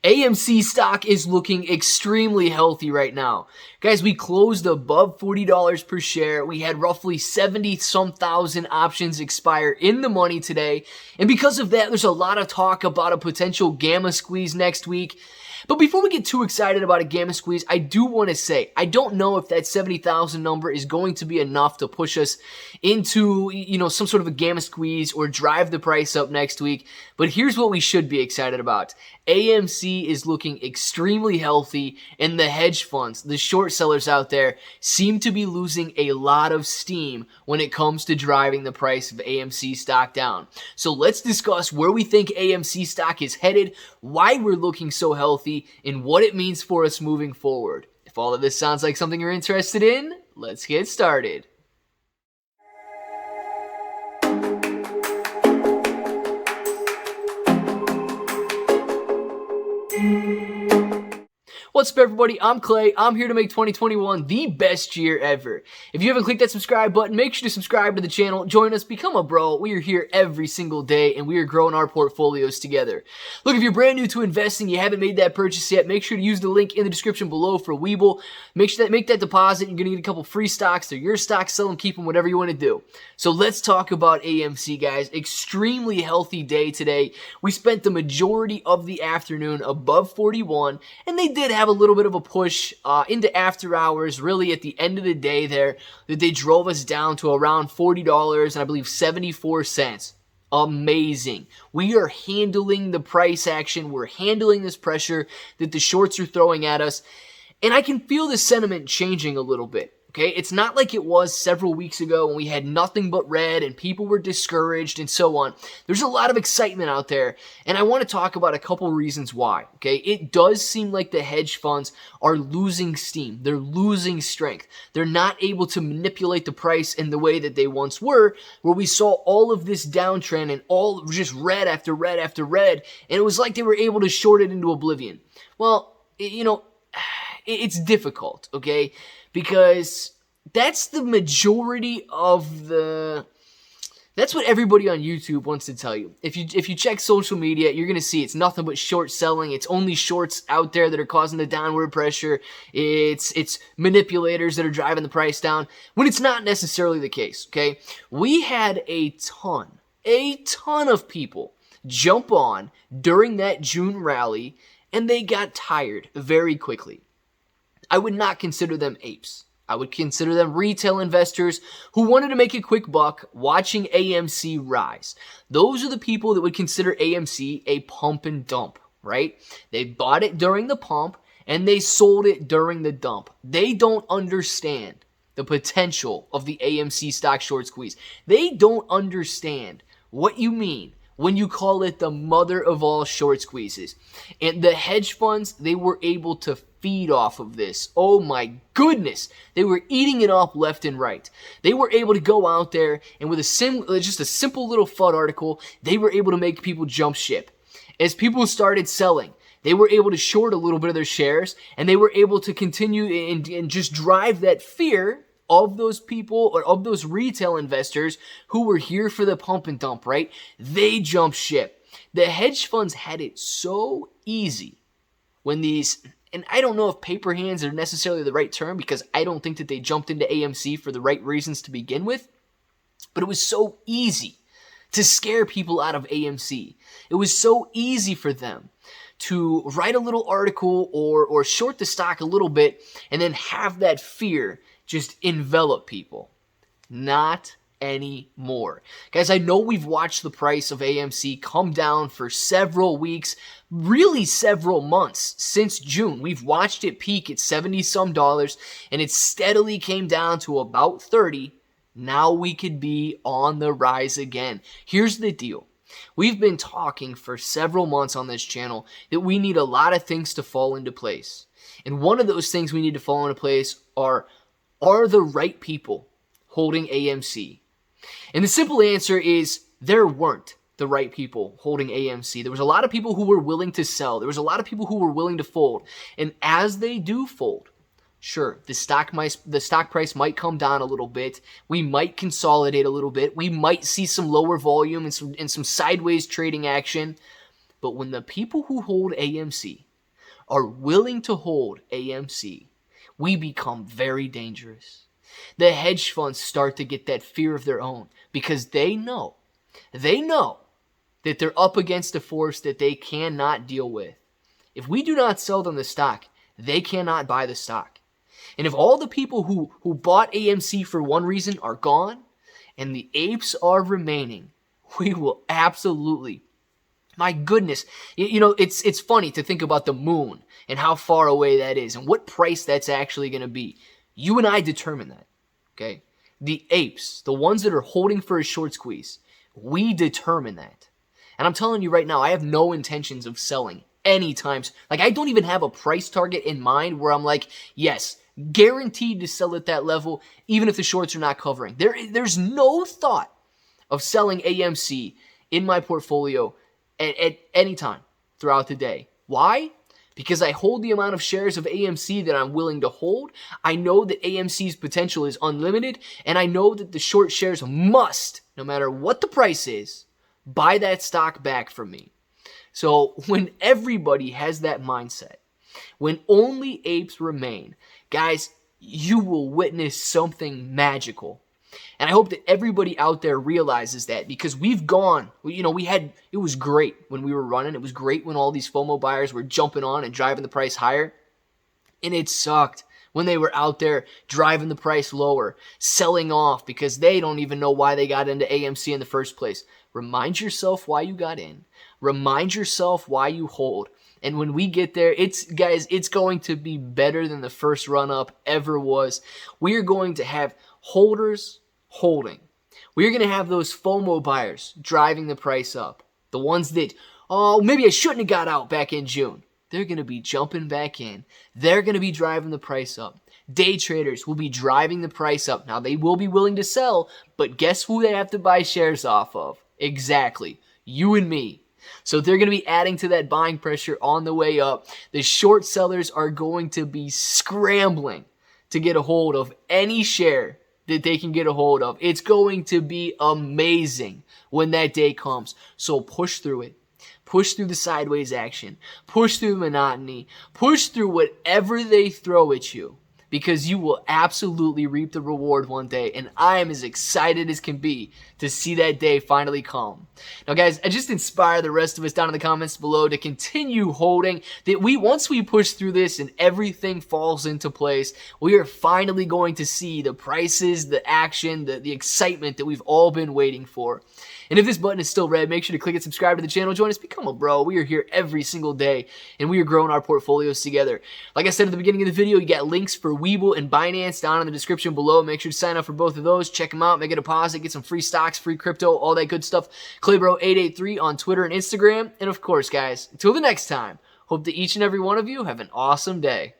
AMC stock is looking extremely healthy right now. Guys, we closed above $40 per share. We had roughly 70-some thousand options expire in the money today. And because of that, there's a lot of talk about a potential gamma squeeze next week. But before we get too excited about a gamma squeeze, I do want to say, I don't know if that 70,000 number is going to be enough to push us into, some sort of a gamma squeeze or drive the price up next week. But here's what we should be excited about. AMC is looking extremely healthy, and the hedge funds, the short sellers out there, seem to be losing a lot of steam when it comes to driving the price of AMC stock down. So let's discuss where we think AMC stock is headed, why we're looking so healthy, and what it means for us moving forward. If all of this sounds like something you're interested in, let's get started. What's up, everybody? I'm Clay. I'm here to make 2021 the best year ever. If you haven't clicked that subscribe button, make sure to subscribe to the channel, join us, become a bro. We are here every single day, and we are growing our portfolios together. Look, if you're brand new to investing, you haven't made that purchase yet, make sure to use the link in the description below for Webull. Make that deposit. You're going to get a couple free stocks. They're your stocks. Sell them, keep them, whatever you want to do. So let's talk about AMC, guys. Extremely healthy day today. We spent the majority of the afternoon above 41, and they did have a little bit of a push into after hours, really at the end of the day there, that they drove us down to around $40 and I believe 74 cents. Amazing. We are handling the price action. We're handling this pressure that the shorts are throwing at us. And I can feel the sentiment changing a little bit. Okay, it's not like it was several weeks ago when we had nothing but red and people were discouraged and so on. There's a lot of excitement out there, and I want to talk about a couple reasons why. Okay, it does seem like the hedge funds are losing steam. They're losing strength. They're not able to manipulate the price in the way that they once were, where we saw all of this downtrend and all just red after red after red, and it was like they were able to short it into oblivion. Well, it's difficult, okay? Because that's the majority of that's what everybody on YouTube wants to tell you. If you check social media, you're going to see it's nothing but short selling. It's only shorts out there that are causing the downward pressure. It's manipulators that are driving the price down, when it's not necessarily the case, okay? We had a ton of people jump on during that June rally, and they got tired very quickly. I would not consider them apes. I would consider them retail investors who wanted to make a quick buck watching AMC rise. Those are the people that would consider AMC a pump and dump, right? They bought it during the pump and they sold it during the dump. They don't understand the potential of the AMC Stock Short Squeeze. They don't understand what you mean when you call it the mother of all short squeezes. And the hedge funds, they were able to feed off of this. Oh my goodness. They were eating it up left and right. They were able to go out there and with just a simple little FUD article, they were able to make people jump ship. As people started selling, they were able to short a little bit of their shares, and they were able to continue and just drive that fear of those people, or of those retail investors who were here for the pump and dump, right? They jumped ship. The hedge funds had it so easy when these, and I don't know if paper hands are necessarily the right term, because I don't think that they jumped into AMC for the right reasons to begin with, but it was so easy to scare people out of AMC. It was so easy for them to write a little article or short the stock a little bit and then have that fear just envelop people. Not anymore. Guys, I know we've watched the price of AMC come down for several weeks, really several months since June. We've watched it peak at 70-some dollars, and it steadily came down to about 30. Now we could be on the rise again. Here's the deal. We've been talking for several months on this channel that we need a lot of things to fall into place. And one of those things we need to fall into place are the right people holding AMC? And the simple answer is there weren't the right people holding AMC. There was a lot of people who were willing to sell. There was a lot of people who were willing to fold. And as they do fold, sure, the stock price might come down a little bit. We might consolidate a little bit. We might see some lower volume and some sideways trading action. But when the people who hold AMC, are willing to hold AMC, we become very dangerous. The hedge funds start to get that fear of their own because they know that they're up against a force that they cannot deal with. If we do not sell them the stock, they cannot buy the stock. And if all the people who bought AMC for one reason are gone and the apes are remaining, we will absolutely, my goodness, it's funny to think about the moon and how far away that is and what price that's actually going to be. You and I determine that, okay? The apes, the ones that are holding for a short squeeze, we determine that. And I'm telling you right now, I have no intentions of selling anytime. Like, I don't even have a price target in mind where I'm like, yes, guaranteed to sell at that level, even if the shorts are not covering. There's no thought of selling AMC in my portfolio at any time throughout the day. Why? Because I hold the amount of shares of AMC that I'm willing to hold. I know that AMC's potential is unlimited, and I know that the short shares must, no matter what the price is, buy that stock back from me. So when everybody has that mindset, when only apes remain, guys, you will witness something magical. And I hope that everybody out there realizes that, because we've gone, it was great when we were running. It was great when all these FOMO buyers were jumping on and driving the price higher. And it sucked when they were out there driving the price lower, selling off because they don't even know why they got into AMC in the first place. Remind yourself why you got in. Remind yourself why you hold. And when we get there, it's going to be better than the first run up ever was. We are going to have holders holding. We are going to have those FOMO buyers driving the price up. The ones that, oh, maybe I shouldn't have got out back in June. They're going to be jumping back in. They're going to be driving the price up. Day traders will be driving the price up. Now, they will be willing to sell, but guess who they have to buy shares off of? Exactly. You and me. So they're going to be adding to that buying pressure on the way up. The short sellers are going to be scrambling to get a hold of any share that they can get a hold of. It's going to be amazing when that day comes. So push through it. Push through the sideways action. Push through the monotony. Push through whatever they throw at you, because you will absolutely reap the reward one day, and I am as excited as can be to see that day finally come. Now, guys, I just inspire the rest of us down in the comments below to continue holding, that once we push through this and everything falls into place, we are finally going to see the prices, the action, the excitement that we've all been waiting for. And if this button is still red, make sure to click and subscribe to the channel. Join us, become a bro. We are here every single day, and we are growing our portfolios together. Like I said at the beginning of the video, you got links for Webull and Binance down in the description below. Make sure to sign up for both of those. Check them out. Make a deposit. Get some free stocks, free crypto, all that good stuff. ClayBro883 on Twitter and Instagram. And of course, guys, until the next time, hope that each and every one of you have an awesome day.